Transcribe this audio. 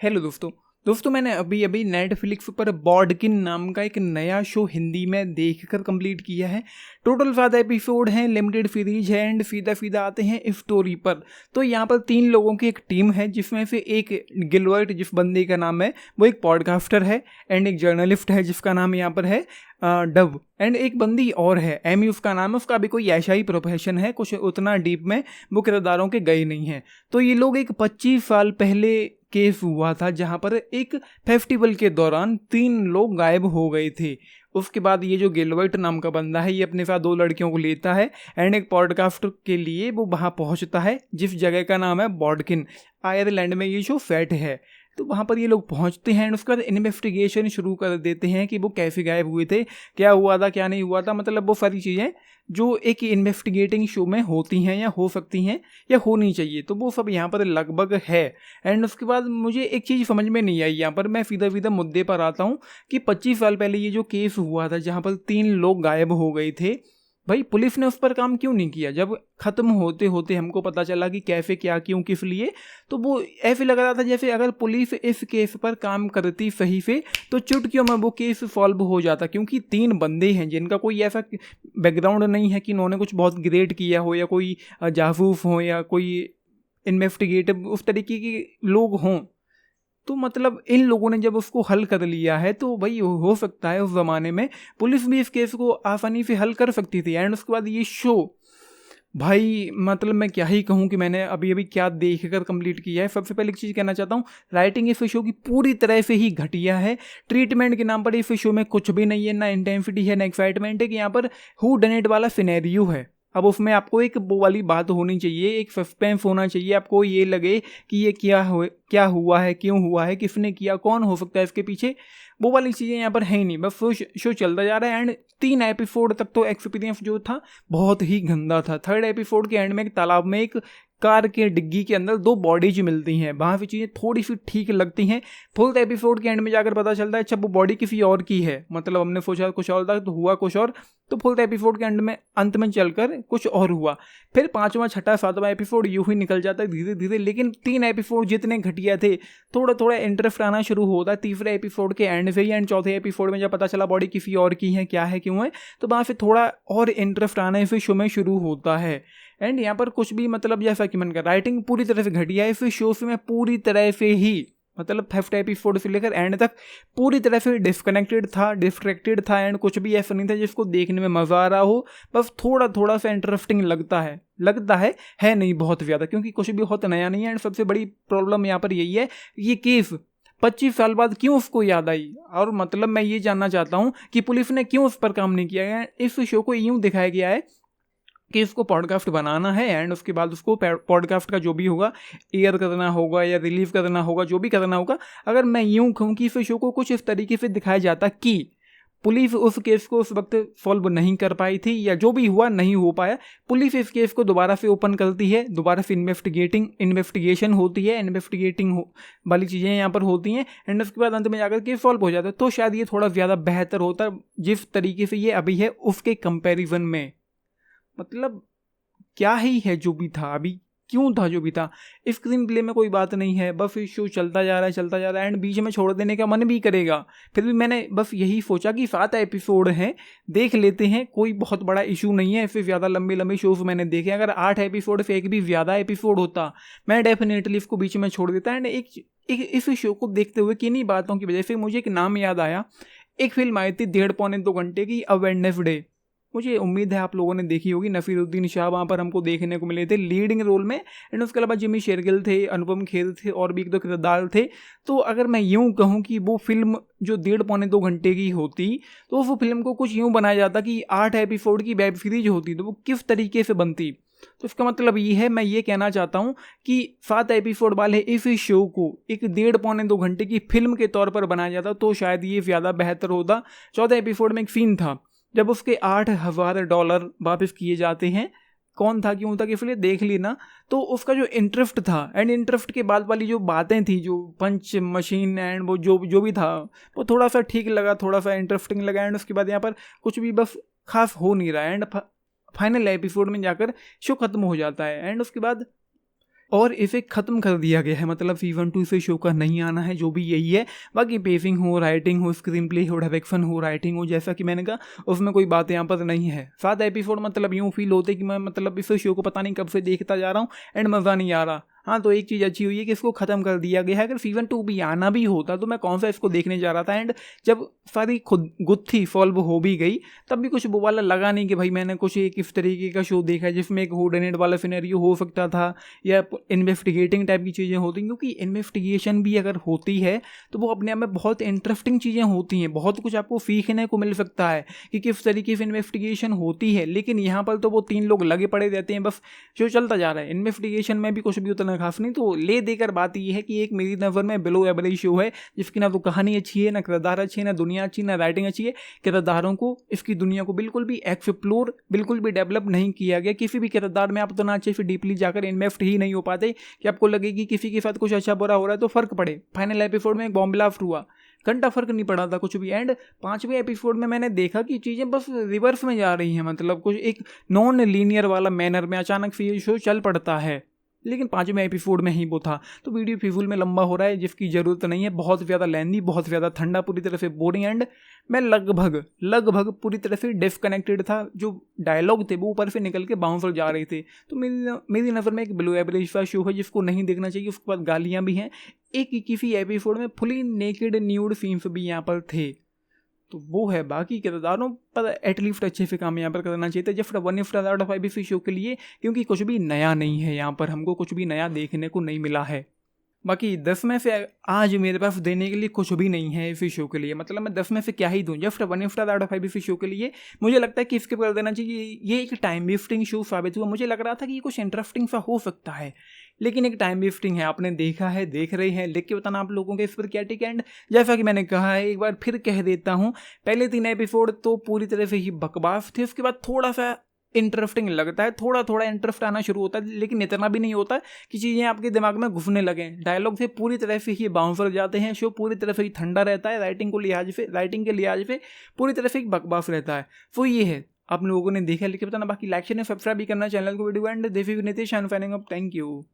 Hello दोस्तों मैंने अभी अभी नेटफ्लिक्स पर बॉर्डकिन नाम का एक नया शो हिंदी में देखकर कंप्लीट किया है। टोटल 7 एपिसोड हैं, लिमिटेड सीरीज है एंड सीधा सीधा आते हैं स्टोरी पर। तो यहाँ पर 3 लोगों की एक टीम है, जिसमें से एक गिलवर्ट जिस बंदे का नाम है वो एक पॉडकास्टर है एंड एक जर्नलिस्ट है जिसका नाम यहाँ पर है डव, एंड एक बंदी और है एमी उसका नाम है। उसका भी कोई ऐसा ही प्रोफेशन है, कुछ उतना डीप में वो किरदारों के गए नहीं हैं। तो ये लोग एक 25 साल पहले केस हुआ था जहाँ पर एक फेस्टिवल के दौरान 3 लोग गायब हो गए थे। उसके बाद ये जो गिलवर्ट नाम का बंदा है ये अपने साथ 2 लड़कियों को लेता है एंड एक पॉडकास्ट के लिए वो वहाँ पहुँचता है जिस जगह का नाम है बॉर्डकिन। आयरलैंड में ये जो सेट है, तो वहाँ पर ये लोग पहुँचते हैं एंड उसके बाद इन्वेस्टिगेशन शुरू कर देते हैं कि वो कैसे गायब हुए थे, क्या हुआ था क्या नहीं हुआ था। मतलब वो सारी चीज़ें जो एक इन्वेस्टिगेटिंग शो में होती हैं या हो सकती हैं या होनी चाहिए, तो वो सब यहाँ पर लगभग है। एंड उसके बाद मुझे एक चीज़ समझ में नहीं आई, यहाँ पर मैं सीधा सीधा मुद्दे पर आता हूँ कि 25 साल पहले ये जो केस हुआ था जहाँ पर 3 लोग गायब हो गए थे, भाई पुलिस ने उस पर काम क्यों नहीं किया? जब खत्म होते होते हमको पता चला कि कैसे क्या क्यों किस लिए, तो वो ऐसे लग रहा था जैसे अगर पुलिस इस केस पर काम करती सही से तो चुटकियों में वो केस सॉल्व हो जाता। क्योंकि 3 बंदे हैं जिनका कोई ऐसा बैकग्राउंड नहीं है कि इन्होंने कुछ बहुत ग्रेट किया हो या कोई जासूस हो या कोई इन्वेस्टिगेटिव उस तरीके के लोग हों। तो मतलब इन लोगों ने जब उसको हल कर लिया है तो भाई हो सकता है उस ज़माने में पुलिस भी इस केस को आसानी से हल कर सकती थी। एंड उसके बाद ये शो, भाई मतलब मैं क्या ही कहूँ कि मैंने अभी अभी क्या देख कर कंप्लीट किया है। सबसे पहले एक चीज़ कहना चाहता हूँ, राइटिंग इस शो की पूरी तरह से ही घटिया है। ट्रीटमेंट के नाम पर इस शो में कुछ भी नहीं है, ना इंटेंसिटी है ना एक्साइटमेंट है कि यहाँ पर हु डन इट वाला सिनेरियो है। अब उसमें आपको एक वो वाली बात होनी चाहिए, एक सस्पेंस होना चाहिए, आपको ये लगे कि ये क्या हुआ है, क्यों हुआ है, किसने किया, कौन हो सकता है इसके पीछे। वो वाली चीज़ें यहाँ पर है ही नहीं, बस शो चलता जा रहा है। एंड 3 एपिसोड तक तो एक्सपीरियंस जो था बहुत ही गंदा था। 3rd एपिसोड के एंड में एक तालाब में एक कार के डिग्गी के अंदर 2 बॉडीज मिलती हैं, वहाँ की चीज़ें थोड़ी सी ठीक लगती हैं। 4th एपिसोड के एंड में जाकर पता चलता है अच्छा वो बॉडी किसी और की है, मतलब हमने सोचा कुछ और था तो हुआ कुछ और। तो 4th एपिसोड के एंड में अंत में चलकर कुछ और हुआ। फिर 5वां 6ठा 7वां एपिसोड यूं ही निकल जाता है धीरे धीरे। लेकिन 3 एपिसोड जितने घटिया थे, थोड़ा थोड़ा इंटरेस्ट आना शुरू होता है 3रे एपिसोड के एंड से ही। एंड 4थे एपिसोड में जब पता चला बॉडी किसी और की है, क्या है क्यों है, तो वहाँ से थोड़ा और इंटरेस्ट आना फिर शो में शुरू होता है। एंड यहाँ पर कुछ भी मतलब जैसा कि मैंने कहा, राइटिंग पूरी तरह से घटिया है। फिर शो से मैं पूरी तरह से ही मतलब 5th एपिसोड से लेकर एंड तक पूरी तरह से डिस्कनेक्टेड था, डिस्ट्रैक्टेड था। एंड कुछ भी ऐसा नहीं था जिसको देखने में मज़ा आ रहा हो, बस थोड़ा थोड़ा सा इंटरेस्टिंग लगता है नहीं बहुत ज़्यादा, क्योंकि कुछ भी बहुत नया नहीं है। एंड सबसे बड़ी प्रॉब्लम यहाँ पर यही है, ये केस 25 साल बाद क्यों उसको याद आई। और मतलब मैं ये जानना चाहता हूँ कि पुलिस ने क्यों उस पर काम नहीं किया है। इस शो को यूँ दिखाया गया है कि इसको पॉडकास्ट बनाना है एंड उसके बाद उसको पॉडकास्ट का जो भी होगा एयर करना होगा या रिलीव करना होगा, जो भी करना होगा। अगर मैं यूं कहूँ कि इस शो को कुछ इस तरीके से दिखाया जाता कि पुलिस उस केस को उस वक्त सॉल्व नहीं कर पाई थी या जो भी हुआ नहीं हो पाया, पुलिस इस केस को दोबारा से ओपन करती है, दोबारा से इन्वेस्टिगेशन होती है, वाली चीज़ें यहाँ पर होती हैं एंड उसके बाद अंत में जाकर केस सॉल्व हो जाता है। तो शायद ये थोड़ा ज़्यादा बेहतर होता जिस तरीके से ये अभी है उसके कंपेरिजन में। मतलब क्या ही है जो भी था अभी, क्यों था जो भी था। स्क्रीन प्ले में कोई बात नहीं है, बस शो चलता जा रहा है एंड बीच में छोड़ देने का मन भी करेगा। फिर भी मैंने बस यही सोचा कि 7 एपिसोड हैं, देख लेते हैं, कोई बहुत बड़ा इशू नहीं है। फिर ज़्यादा लंबे शोज मैंने देखे, अगर 8 एपिसोड से एक भी ज़्यादा एपिसोड होता मैं डेफिनेटली इसको बीच में छोड़ देता। एंड इस शो को देखते हुए किन्हीं बातों की वजह से मुझे एक नाम याद आया। एक फिल्म आई थी 1.5-2 घंटे की, अ वेडनेसडे। मुझे उम्मीद है आप लोगों ने देखी होगी। नसीरुद्दीन शाह वहाँ पर हमको देखने को मिले थे लीडिंग रोल में एंड उसके अलावा जिमी शेरगिल थे, अनुपम खेर थे और भी 1-2 किरदार थे। तो अगर मैं यूँ कहूँ कि वो फिल्म जो 1.5-2 घंटे की होती तो वो फिल्म को कुछ यूँ बनाया जाता कि 8 एपिसोड की वेब सीरीज होती तो वो किस तरीके से बनती। तो इसका मतलब ये है, मैं ये कहना चाहता हूँ कि 7 एपिसोड वाले इस शो को एक 1.5-2 घंटे की फिल्म के तौर पर बनाया जाता तो शायद ये ज़्यादा बेहतर होता। 14 एपिसोड में एक सीन था जब उसके $8,000 वापस किए जाते हैं, कौन था क्यों था इसलिए देख लेना। तो उसका जो इंटरेस्ट था एंड इंटरेस्ट के बाद वाली जो बातें थी, जो पंच मशीन एंड वो जो भी था, वो थोड़ा सा ठीक लगा, थोड़ा सा इंटरेस्टिंग लगा। एंड उसके बाद यहाँ पर कुछ भी बस खास हो नहीं रहा है एंड फाइनल एपिसोड में जाकर शो खत्म हो जाता है। एंड उसके बाद और इसे ख़त्म कर दिया गया है, मतलब सीज़न 2 से शो का नहीं आना है, जो भी यही है। बाकी पेसिंग हो, राइटिंग हो, स्क्रीन प्ले हो, डायरेक्शन हो, राइटिंग हो, जैसा कि मैंने कहा उसमें कोई बात यहाँ पर नहीं है। 7 एपिसोड मतलब यूँ फील होते कि मैं मतलब इस शो को पता नहीं कब से देखता जा रहा हूँ एंड मज़ा नहीं आ रहा। हाँ, तो एक चीज़ अच्छी हुई है कि इसको ख़त्म कर दिया गया है। अगर सीज़न 2 भी आना भी होता तो मैं कौन सा इसको देखने जा रहा था। एंड जब सारी खुद गुत्थी सॉल्व हो भी गई तब भी कुछ वो वाला लगा नहीं कि भाई मैंने कुछ एक इस तरीके का शो देखा है जिसमें एक हुडनेट वाला सिनेरियो हो सकता था या इन्वेस्टिगेटिंग टाइप की चीज़ें होती। क्योंकि इन्वेस्टिगेशन भी अगर होती है तो वो अपने आप में बहुत इंटरेस्टिंग चीज़ें होती हैं, बहुत कुछ आपको सीखने को मिल सकता है कि किस तरीके से इन्वेस्टिगेशन होती है। लेकिन यहाँ पर तो वो 3 लोग लगे पड़े रहते हैं, बस शो चलता जा रहा है। इन्वेस्टिगेशन में भी कुछ भी उतना खास नहीं। तो ले देकर बात यह है कि एक मेरी नज़र में बिलो एवरेज शो है जिसकी ना तो कहानी अच्छी है, ना किरदार अच्छी है, ना दुनिया अच्छी, ना राइटिंग अच्छी है। किरदारों को, इसकी दुनिया को बिल्कुल भी एक्सप्लोर, बिल्कुल भी डेवलप नहीं किया गया। किसी भी किरदार में आप उतना अच्छे से डीपली जाकर इन्वेस्ट ही नहीं हो पाते कि आपको लगे कि किसी के साथ कुछ अच्छा बुरा हो रहा है तो फर्क पड़े। फाइनल एपिसोड में एक बॉम्ब ब्लास्ट हुआ, घंटा फर्क नहीं पड़ा था कुछ भी। एंड 5वें एपिसोड में मैंने देखा कि चीज़ें बस रिवर्स में जा रही हैं, मतलब कुछ एक नॉन लीनियर वाला मैनर में अचानक से ये शो चल पड़ता है। लेकिन 5वें एपिसोड में ही वो था। तो वीडियो फिजूल में लंबा हो रहा है जिसकी ज़रूरत नहीं है, बहुत ज़्यादा लेंदी, बहुत ज़्यादा ठंडा, पूरी तरह से बोरिंग। एंड मैं लगभग पूरी तरह से डिस्कनेक्टेड था। जो डायलॉग थे वो ऊपर से निकल के बाउंसर जा रहे थे। तो मेरी नज़र में एक बिलो एवरेज का शो है जिसको नहीं देखना चाहिए। उसके बाद गालियाँ भी हैं। एक किसी एपिसोड में फुली नेकेड न्यूड सीन्स भी यहाँ पर थे। तो वो है, बाकी किरदारों पर एटलीस्ट अच्छे से काम यहाँ पर करना चाहिए था जस्ट 1 आउट ऑफ 5 इस शो के लिए, क्योंकि कुछ भी नया नहीं है यहाँ पर, हमको कुछ भी नया देखने को नहीं मिला है। बाकी 10 में से आज मेरे पास देने के लिए कुछ भी नहीं है इस शो के लिए, मतलब मैं 10 में से क्या ही दूँ, जस्ट 1 आउट ऑफ 5 इस शो के लिए। मुझे लगता है कि स्किप कर देना चाहिए। ये एक टाइम वेस्टिंग शो साबित हुआ। मुझे लग रहा था कि ये कुछ इंटरेस्टिंग सा हो सकता है, लेकिन एक टाइम वेस्टिंग है। आपने देखा है, देख रहे हैं, लिख के बताना आप लोगों के इस पर क्या टिक। एंड जैसा कि मैंने कहा है, एक बार फिर कह देता हूँ, पहले 3 एपिसोड तो पूरी तरह से ही बकवास थे। उसके बाद थोड़ा सा इंटरेस्टिंग लगता है, थोड़ा इंटरेस्ट आना शुरू होता है, लेकिन इतना भी नहीं होता कि चीज़ें आपके दिमाग में घुसने लगें। डायलॉग से पूरी तरह से ही बाउंसर जाते हैं। शो पूरी तरह से ही ठंडा रहता है। राइटिंग के लिहाज से पूरी तरह से ही बकवास रहता है। वो ये है, आप लोगों ने देखा, लिख के बताना। बाकी लाइक शेयर सब्सक्राइब भी करना चैनल को, video. And this is Nitish, I am signing off. Thank you.